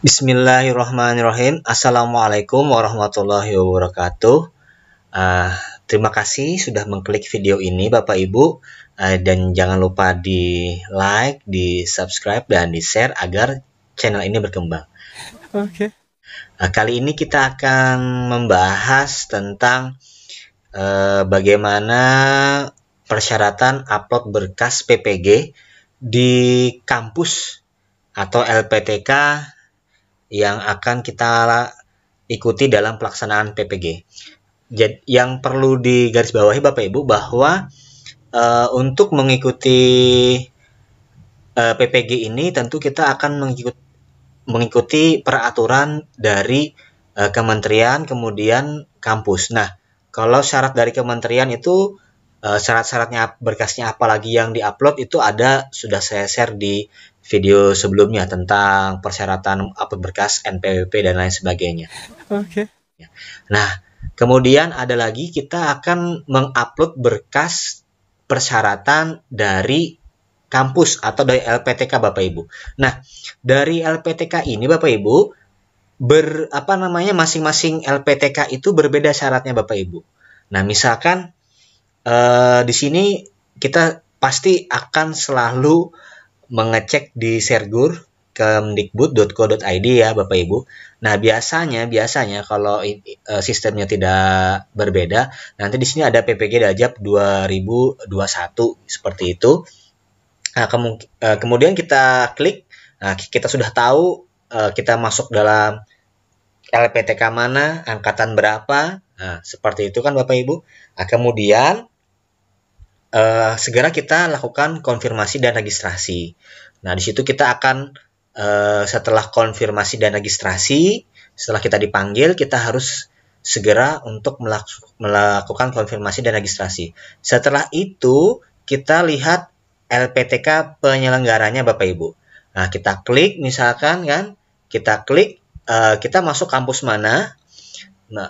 Bismillahirrahmanirrahim. Assalamualaikum warahmatullahi wabarakatuh. Terima kasih sudah mengklik video ini Bapak Ibu. Dan jangan lupa di like, di subscribe, dan di share agar channel ini berkembang. Oke. Kali ini kita akan membahas tentang bagaimana persyaratan upload berkas PPG di kampus atau LPTK yang akan kita ikuti dalam pelaksanaan PPG. Jadi, yang perlu digarisbawahi Bapak Ibu bahwa untuk mengikuti PPG ini tentu kita akan mengikuti peraturan dari kementerian kemudian kampus. Nah, kalau syarat dari kementerian itu syarat-syaratnya berkasnya apalagi yang diupload itu sudah saya share di video sebelumnya tentang persyaratan upload berkas NPWP dan lain sebagainya. Oke. Nah, kemudian ada lagi kita akan mengupload berkas persyaratan dari kampus atau dari LPTK Bapak Ibu. Nah, dari LPTK ini Bapak Ibu masing-masing LPTK itu berbeda syaratnya Bapak Ibu. Nah, misalkan di sini kita pasti akan selalu mengecek di Sergur kemdikbud.go.id ya Bapak Ibu. Nah, biasanya kalau sistemnya tidak berbeda, nanti di sini ada PPG Dajab 2021 seperti itu. Nah, kemudian kita klik. Nah, kita sudah tahu kita masuk dalam LPTK mana, angkatan berapa. Nah, seperti itu kan Bapak Ibu. Nah, kemudian segera kita lakukan konfirmasi dan registrasi. Nah, di situ kita akan setelah konfirmasi dan registrasi, setelah kita dipanggil, kita harus segera untuk melakukan konfirmasi dan registrasi. Setelah itu, kita lihat LPTK penyelenggaranya Bapak Ibu. Nah, kita klik misalkan kan, kita masuk kampus mana. Nah,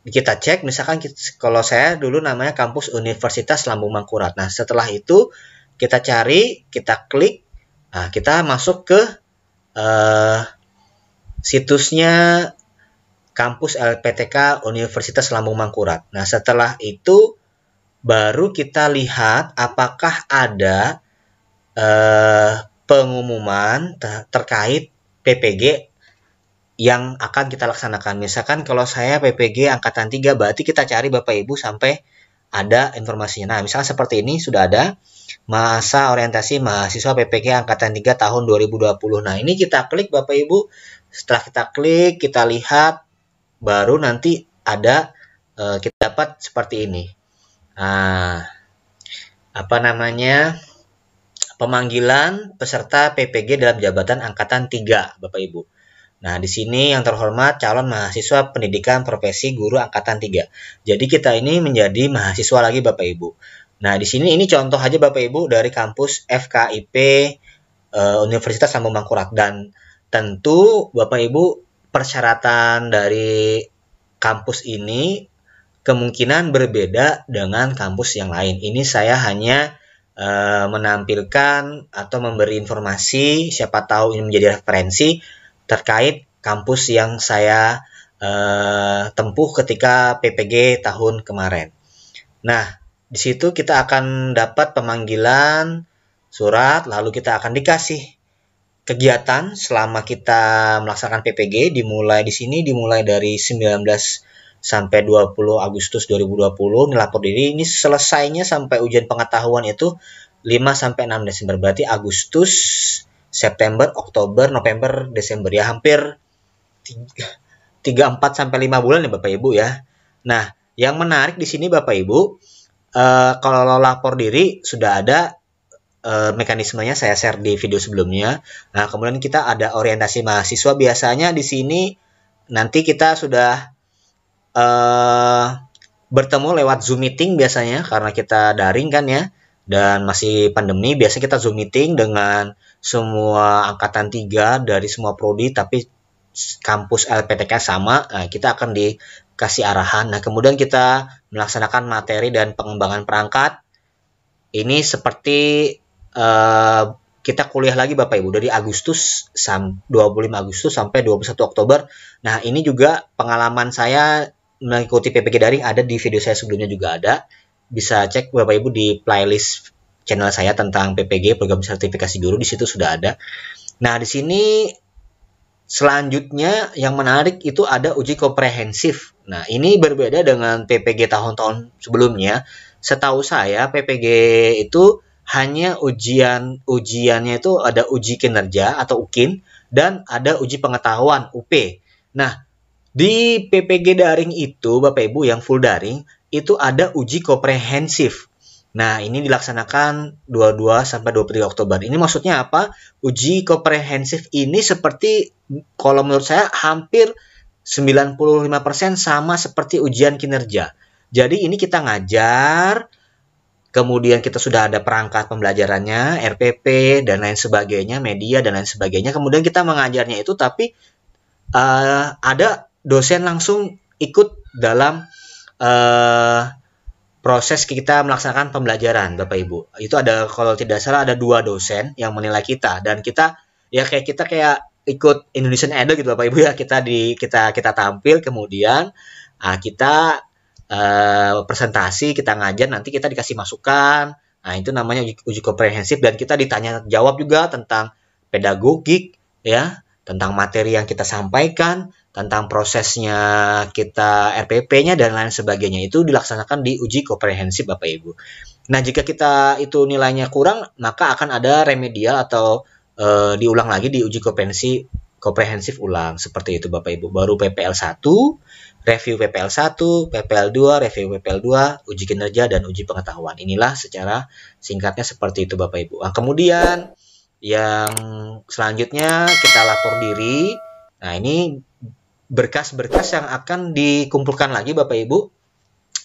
kita cek misalkan kalau saya dulu namanya kampus Universitas Lambung Mangkurat. Nah, setelah itu kita cari, kita klik, nah, kita masuk ke situsnya kampus LPTK Universitas Lambung Mangkurat. Nah, setelah itu baru kita lihat apakah ada pengumuman terkait PPG yang akan kita laksanakan. Misalkan kalau saya PPG Angkatan 3, berarti kita cari Bapak Ibu sampai ada informasinya. Nah, misalnya seperti ini sudah ada masa orientasi mahasiswa PPG Angkatan 3 tahun 2020. Nah, ini kita klik Bapak Ibu. Setelah kita klik, kita lihat, baru nanti ada kita dapat seperti ini. Nah, pemanggilan peserta PPG dalam jabatan Angkatan 3 Bapak Ibu. Nah, di sini yang terhormat calon mahasiswa pendidikan profesi guru angkatan 3. Jadi kita ini menjadi mahasiswa lagi Bapak Ibu. Nah, di sini ini contoh aja Bapak Ibu dari kampus FKIP Universitas Lambung Mangkurat, dan tentu Bapak Ibu persyaratan dari kampus ini kemungkinan berbeda dengan kampus yang lain. Ini saya hanya menampilkan atau memberi informasi, siapa tahu ini menjadi referensi terkait kampus yang saya tempuh ketika PPG tahun kemarin. Nah, di situ kita akan dapat pemanggilan surat, lalu kita akan dikasih kegiatan selama kita melaksanakan PPG, dimulai dari 19 sampai 20 Agustus 2020, melapor diri. Ini selesainya sampai ujian pengetahuan itu 5 sampai 6 Desember. Berarti Agustus, September, Oktober, November, Desember, ya hampir 3, 4 sampai 5 bulan ya Bapak Ibu ya. Nah, yang menarik di sini Bapak Ibu, kalau lapor diri sudah ada mekanismenya, saya share di video sebelumnya. Nah, kemudian kita ada orientasi mahasiswa. Biasanya di sini nanti kita sudah bertemu lewat Zoom meeting biasanya, karena kita daring kan ya, dan masih pandemi. Biasanya kita Zoom meeting dengan semua angkatan 3 dari semua prodi, tapi kampus LPTK sama. Nah, kita akan dikasih arahan. Nah, kemudian kita melaksanakan materi dan pengembangan perangkat. Ini seperti kita kuliah lagi Bapak Ibu dari 25 Agustus sampai 21 Oktober. Nah, ini juga pengalaman saya mengikuti PPG daring ada di video saya sebelumnya juga ada. Bisa cek Bapak Ibu di playlist channel saya tentang PPG, program sertifikasi guru, di situ sudah ada. Nah, di sini selanjutnya yang menarik itu ada uji komprehensif. Nah, ini berbeda dengan PPG tahun-tahun sebelumnya. Setahu saya PPG itu hanya ujiannya itu ada uji kinerja atau UKIN dan ada uji pengetahuan UP. Nah, di PPG daring itu Bapak Ibu yang full daring itu ada uji komprehensif. Nah, ini dilaksanakan 22 sampai 23 Oktober. Ini maksudnya apa? Uji komprehensif ini seperti kalau menurut saya hampir 95% sama seperti ujian kinerja. Jadi ini kita ngajar, kemudian kita sudah ada perangkat pembelajarannya, RPP, dan lain sebagainya, media, dan lain sebagainya. Kemudian kita mengajarnya itu, tapi ada dosen langsung ikut dalam proses kita melaksanakan pembelajaran, Bapak Ibu. Itu ada, kalau tidak salah, ada 2 dosen yang menilai kita. Dan kita, ya kayak ikut Indonesian Idol gitu, Bapak Ibu ya. Kita tampil, kemudian kita presentasi, kita ngajar, nanti kita dikasih masukan. Nah, itu namanya uji komprehensif, dan kita ditanya jawab juga tentang pedagogik ya, tentang materi yang kita sampaikan, tentang prosesnya kita RPP-nya dan lain sebagainya. Itu dilaksanakan di uji komprehensif Bapak Ibu. Nah, jika kita itu nilainya kurang, maka akan ada remedial atau diulang lagi di uji komprehensif ulang. Seperti itu Bapak Ibu. Baru PPL 1, review PPL 1, PPL 2, review PPL 2, uji kinerja, dan uji pengetahuan. Inilah secara singkatnya seperti itu Bapak Ibu. Nah, kemudian yang selanjutnya kita lapor diri. Nah, ini berkas-berkas yang akan dikumpulkan lagi Bapak Ibu.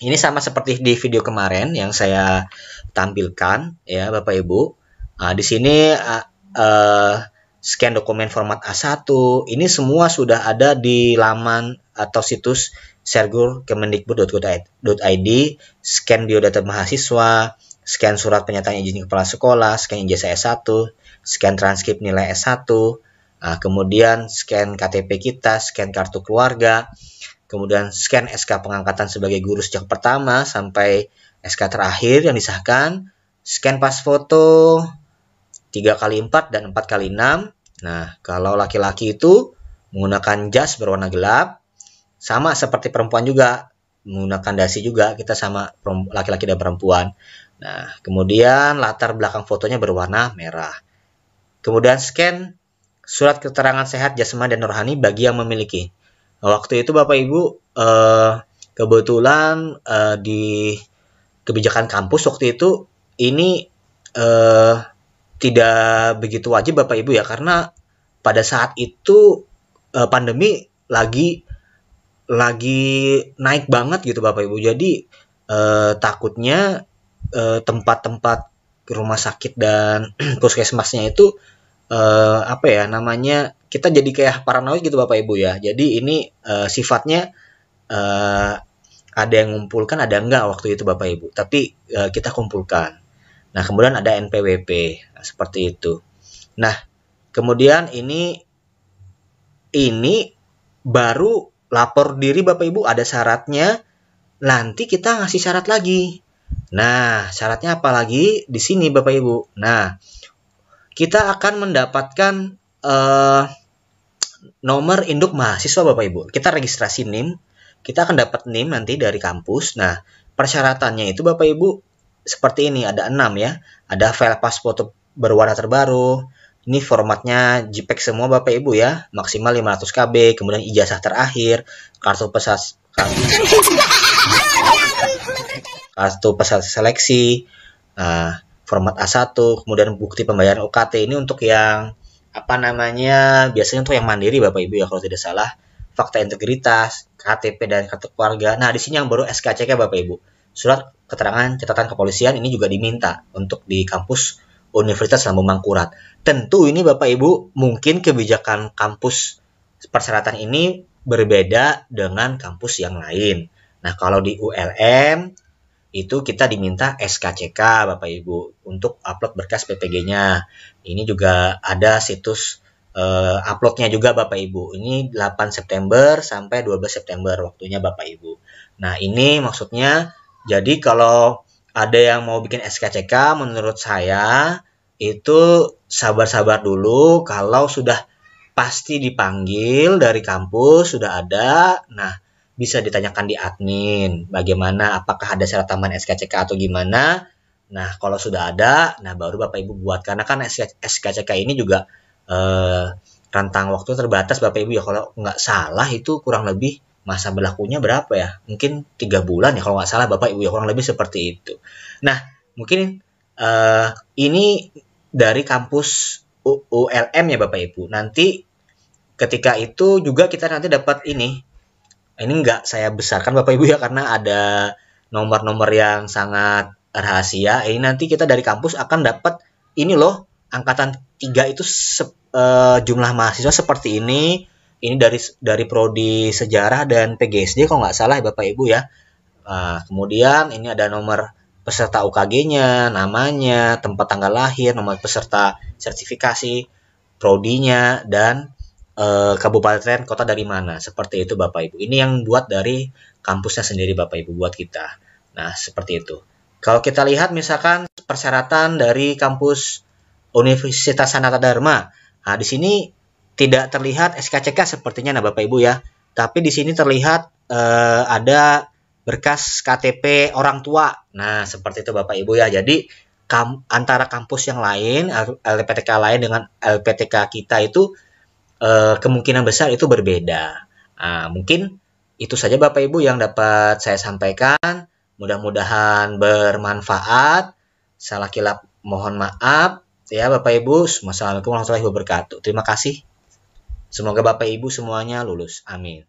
Ini sama seperti di video kemarin yang saya tampilkan ya Bapak Ibu. Nah, di sini scan dokumen format A1. Ini semua sudah ada di laman atau situs sergur.kemendikbud.go.id, scan biodata mahasiswa, scan surat pernyataan izin kepala sekolah, scan ijazah S1, scan transkrip nilai S1, kemudian scan KTP kita, scan kartu keluarga, kemudian scan SK pengangkatan sebagai guru sejak pertama sampai SK terakhir yang disahkan, scan pas foto 3x4 dan 4x6. Nah, kalau laki-laki itu menggunakan jas berwarna gelap, sama seperti perempuan juga, menggunakan dasi juga, kita sama laki-laki dan perempuan. Nah, kemudian latar belakang fotonya berwarna merah. Kemudian scan surat keterangan sehat jasmani dan rohani bagi yang memiliki. Nah, waktu itu Bapak Ibu kebetulan di kebijakan kampus waktu itu ini tidak begitu wajib Bapak Ibu ya, karena pada saat itu pandemi lagi naik banget gitu Bapak Ibu. Jadi takutnya tempat-tempat rumah sakit dan puskesmasnya itu kita jadi kayak paranoid gitu Bapak Ibu ya. Jadi ini sifatnya ada yang ngumpulkan, ada enggak waktu itu Bapak Ibu. Tapi kita kumpulkan. Nah, kemudian ada NPWP, seperti itu. Nah, kemudian ini baru lapor diri Bapak Ibu, ada syaratnya. Nanti kita ngasih syarat lagi. Nah, syaratnya apa lagi? Di sini Bapak Ibu. Nah, kita akan mendapatkan nomor induk mahasiswa Bapak Ibu. Kita registrasi NIM. Kita akan dapat NIM nanti dari kampus. Nah, persyaratannya itu Bapak Ibu seperti ini, ada 6 ya. Ada file pas foto berwarna terbaru. Ini formatnya JPEG semua Bapak Ibu ya, maksimal 500 KB. Kemudian ijazah terakhir, kartu peserta seleksi, format A1, kemudian bukti pembayaran UKT. Ini untuk yang biasanya untuk yang mandiri Bapak Ibu ya kalau tidak salah. Fakta integritas, KTP dan kartu keluarga. Nah, di sini yang baru SKCK Bapak Ibu. Surat keterangan catatan kepolisian ini juga diminta untuk di kampus Universitas Lambung Mangkurat. Tentu ini Bapak Ibu mungkin kebijakan kampus persyaratan ini berbeda dengan kampus yang lain. Nah, kalau di ULM itu kita diminta SKCK Bapak Ibu untuk upload berkas PPG-nya. Ini juga ada situs uploadnya juga Bapak Ibu. Ini 8 September sampai 12 September waktunya Bapak Ibu. Nah, ini maksudnya jadi kalau ada yang mau bikin SKCK, menurut saya itu sabar-sabar dulu. Kalau sudah pasti dipanggil dari kampus, sudah ada, nah bisa ditanyakan di admin bagaimana, apakah ada syarat tambahan SKCK atau gimana. Nah, kalau sudah ada, nah baru Bapak Ibu buat. Karena kan SKCK ini juga rentang waktu terbatas Bapak Ibu ya. Kalau nggak salah itu kurang lebih masa berlakunya berapa ya? Mungkin 3 bulan ya kalau nggak salah Bapak Ibu ya, kurang lebih seperti itu. Nah, mungkin ini dari kampus ULM ya Bapak Ibu. Nanti ketika itu juga kita nanti dapat ini nggak saya besarkan Bapak Ibu ya, karena ada nomor-nomor yang sangat rahasia. Ini nanti kita dari kampus akan dapat ini loh, angkatan 3 itu jumlah mahasiswa seperti ini. Ini dari prodi sejarah dan PGSD kalau nggak salah ya Bapak Ibu ya. Kemudian ini ada nomor peserta UKG-nya, namanya, tempat tanggal lahir, nomor peserta sertifikasi, prodinya, dan kabupaten kota dari mana. Seperti itu Bapak Ibu. Ini yang buat dari kampusnya sendiri Bapak Ibu buat kita. Nah, seperti itu. Kalau kita lihat misalkan persyaratan dari kampus Universitas Sanata Dharma. Nah, di sini tidak terlihat SKCK sepertinya nah Bapak Ibu ya. Tapi di sini terlihat ada berkas KTP orang tua. Nah, seperti itu Bapak Ibu ya. Jadi antara kampus yang lain, LPTK lain dengan LPTK kita itu kemungkinan besar itu berbeda. Nah, mungkin itu saja Bapak Ibu yang dapat saya sampaikan. Mudah-mudahan bermanfaat. Salah kilap mohon maaf. Ya Bapak Ibu, wassalamualaikum warahmatullahi wabarakatuh. Terima kasih. Semoga Bapak Ibu semuanya lulus. Amin.